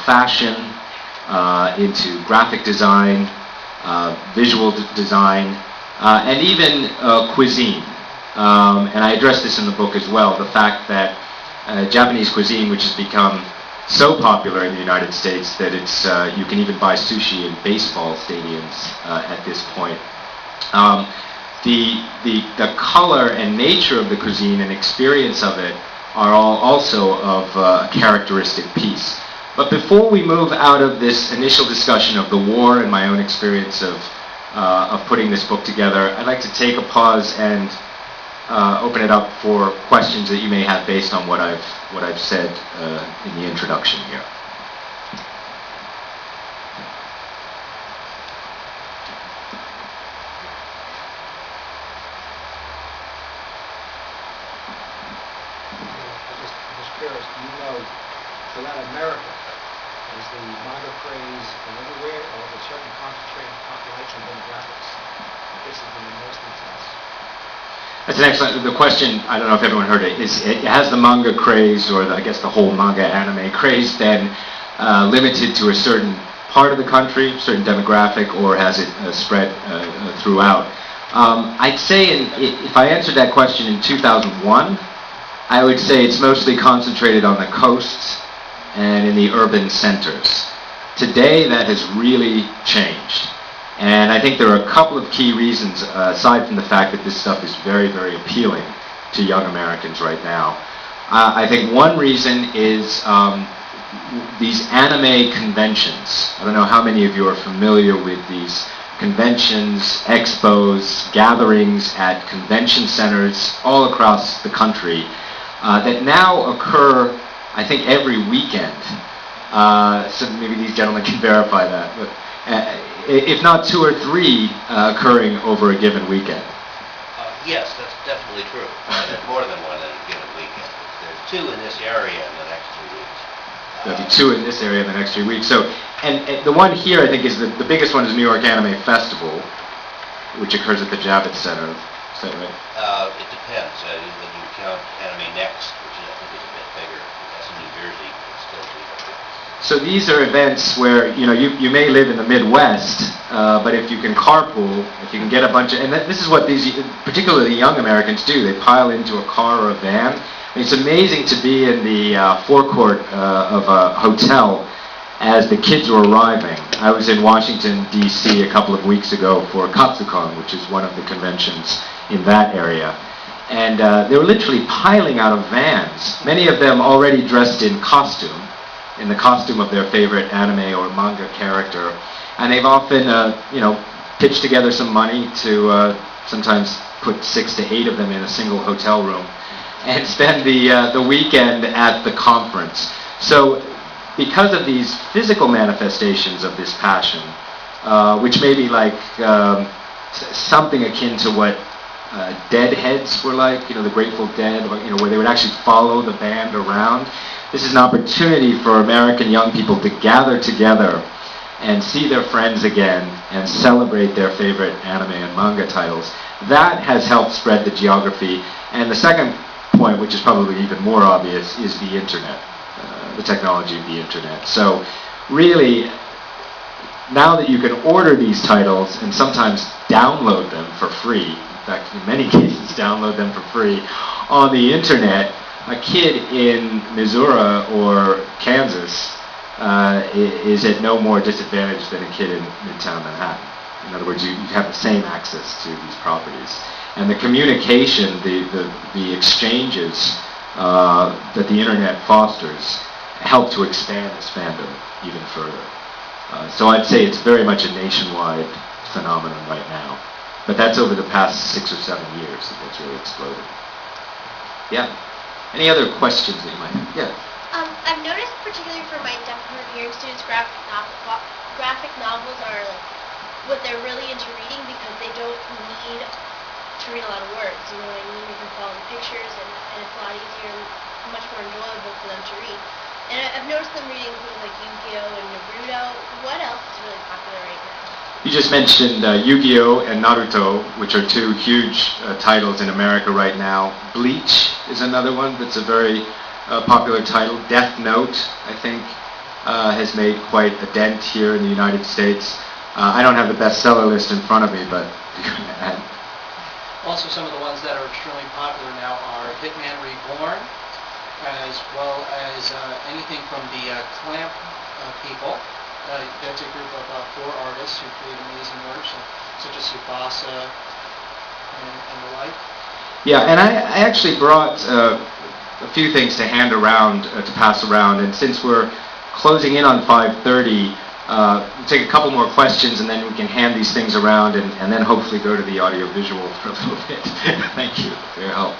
fashion, into graphic design, visual design, and even cuisine. And I address this in the book as well, the fact that Japanese cuisine, which has become so popular in the United States that it's you can even buy sushi in baseball stadiums at this point. The color and nature of the cuisine and experience of it are all also of a characteristic piece. But before we move out of this initial discussion of the war and my own experience of putting this book together, I'd like to take a pause and open it up for questions that you may have based on what I've said in the introduction here. I'm just curious, do you know, throughout America, is the manga craze everywhere, or is a certain concentrated population demographics? This has been the most intense. That's an excellent. The question, I don't know if everyone heard it, is has the manga craze, or I guess the whole manga anime craze, been limited to a certain part of the country, certain demographic, or has it spread throughout? I'd say if I answered that question in 2001, I would say it's mostly concentrated on the coasts and in the urban centers. Today, that has really changed. And I think there are a couple of key reasons, aside from the fact that this stuff is very, very appealing to young Americans right now. I think one reason is these anime conventions. I don't know how many of you are familiar with these conventions, expos, gatherings at convention centers all across the country that now occur, I think, every weekend. So maybe these gentlemen can verify that. But, if not 2 or 3 occurring over a given weekend. Yes, that's definitely true. There's more than one in a given weekend. There's 2 in this area in the next 2 weeks. There'll be 2 in this area in the next 3 weeks. So, and the one here, I think, is the biggest one is New York Anime Festival, which occurs at the Javits Center. Is that right? It depends. When you count Anime Next, which I think is a bit bigger, that's in New Jersey, it's still bigger. So these are events where, you know, you may live in the Midwest, but if you can carpool, if you can get a bunch of, and this is what these, particularly young Americans do, they pile into a car or a van. I mean, it's amazing to be in the forecourt of a hotel as the kids are arriving. I was in Washington, D.C. a couple of weeks ago for Katsucon, which is one of the conventions in that area. And they were literally piling out of vans, many of them already dressed in costume, in the costume of their favorite anime or manga character. And they've often, pitched together some money to sometimes put 6 to 8 of them in a single hotel room and spend the weekend at the conference. So because of these physical manifestations of this passion, which may be like something akin to what Deadheads were like, the Grateful Dead, where they would actually follow the band around. This is an opportunity for American young people to gather together and see their friends again and celebrate their favorite anime and manga titles. That has helped spread the geography. And the second point, which is probably even more obvious, is the internet, the technology of the internet. So really, now that you can order these titles and sometimes download them for free, in fact, in many cases download them for free on the internet, a kid in Missouri or Kansas is at no more disadvantage than a kid in Midtown Manhattan. In other words, you have the same access to these properties. And the communication, the exchanges that the internet fosters help to expand this fandom even further. So I'd say it's very much a nationwide phenomenon right now. But that's over the past 6 or 7 years that it's really exploded. Yeah. Any other questions that you might have? Yeah. I've noticed, particularly for my deaf and hearing students, graphic novels are what they're really into reading because they don't need to read a lot of words. You know what I mean? They can follow the pictures, and it's a lot easier and much more enjoyable for them to read. And I've noticed them reading things like Yu-Gi-Oh! And Naruto. What else is really popular right now? You just mentioned Yu-Gi-Oh! And Naruto, which are 2 huge titles in America right now. Bleach is another one that's a very popular title. Death Note, I think, has made quite a dent here in the United States. I don't have the bestseller list in front of me, but Also, some of the ones that are extremely popular now are Hitman Reborn, as well as anything from the Clamp people. That's a group of 4 artists who create amazing works, such as Subasa and the like. Yeah, and I actually brought a few things to hand around, to pass around, and since we're closing in on 5:30, we'll take a couple more questions and then we can hand these things around and then hopefully go to the audiovisual for a little bit. Thank you for your help.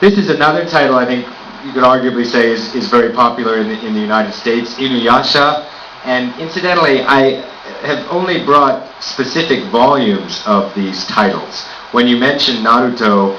This is another title I think you could arguably say is very popular in the United States, Inuyasha. And incidentally, I have only brought specific volumes of these titles. When you mention Naruto,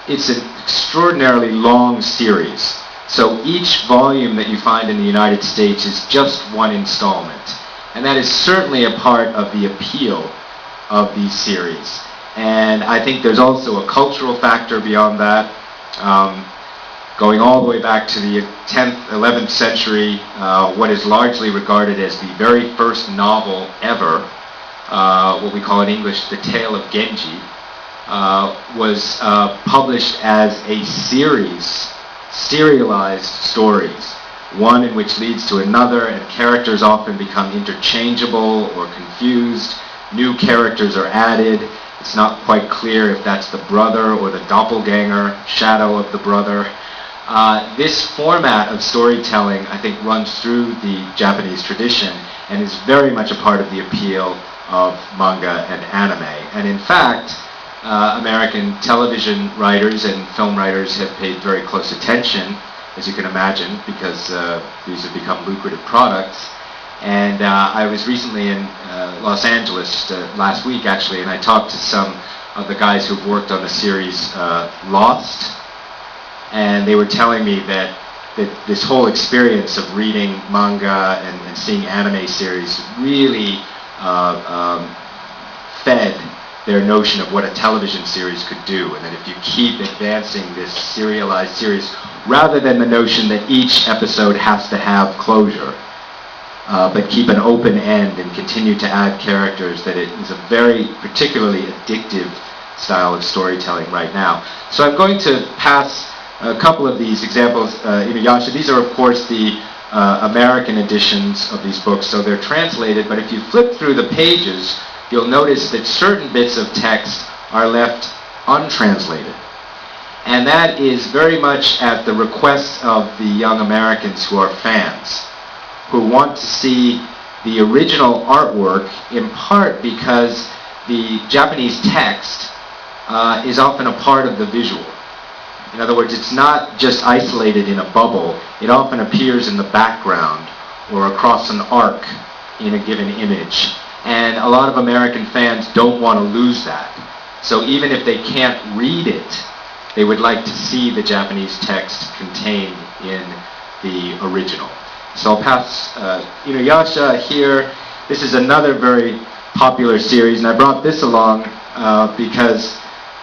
it's an extraordinarily long series. So each volume that you find in the United States is just one installment. And that is certainly a part of the appeal of these series. And I think there's also a cultural factor beyond that. Going all the way back to the 10th, 11th century, what is largely regarded as the very first novel ever, what we call in English The Tale of Genji, was published as a series, serialized stories, one in which leads to another, and characters often become interchangeable or confused. New characters are added. It's not quite clear if that's the brother or the doppelganger, shadow of the brother. This format of storytelling, I think, runs through the Japanese tradition and is very much a part of the appeal of manga and anime. And in fact, American television writers and film writers have paid very close attention, as you can imagine, because these have become lucrative products. And I was recently in Los Angeles last week, actually, and I talked to some of the guys who've worked on the series Lost. And they were telling me that this whole experience of reading manga and seeing anime series really fed their notion of what a television series could do, and that if you keep advancing this serialized series, rather than the notion that each episode has to have closure, but keep an open end and continue to add characters, that it is a very particularly addictive style of storytelling right now. So I'm going to pass a couple of these examples. Inuyasha, these are of course the American editions of these books, so they're translated, but if you flip through the pages, you'll notice that certain bits of text are left untranslated. And that is very much at the request of the young Americans who are fans, who want to see the original artwork, in part because the Japanese text is often a part of the visual. In other words, it's not just isolated in a bubble. It often appears in the background or across an arc in a given image. And a lot of American fans don't want to lose that. So even if they can't read it, they would like to see the Japanese text contained in the original. So I'll pass Inuyasha here. This is another very popular series, and I brought this along because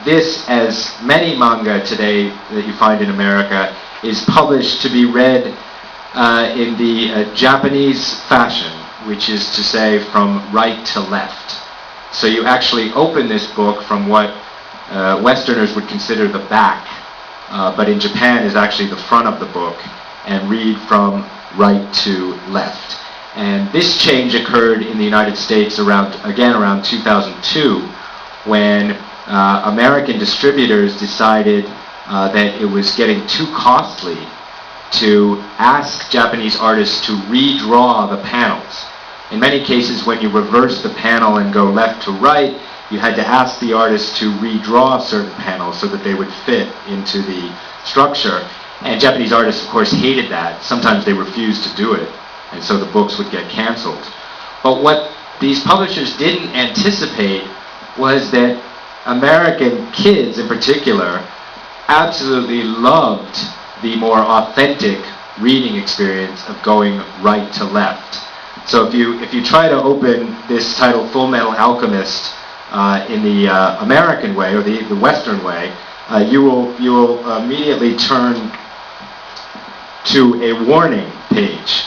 this, as many manga today that you find in America, is published to be read in the Japanese fashion, which is to say from right to left. So you actually open this book from what Westerners would consider the back, but in Japan is actually the front of the book, and read from right to left. And this change occurred in the United States around 2002, when American distributors decided that it was getting too costly to ask Japanese artists to redraw the panels. In many cases, when you reverse the panel and go left to right, you had to ask the artist to redraw certain panels so that they would fit into the structure. And Japanese artists, of course, hated that. Sometimes they refused to do it, and so the books would get canceled. But what these publishers didn't anticipate was that American kids, in particular, absolutely loved the more authentic reading experience of going right to left. So if you try to open this title, Full Metal Alchemist, in the American way or the Western way, you will immediately turn to a warning page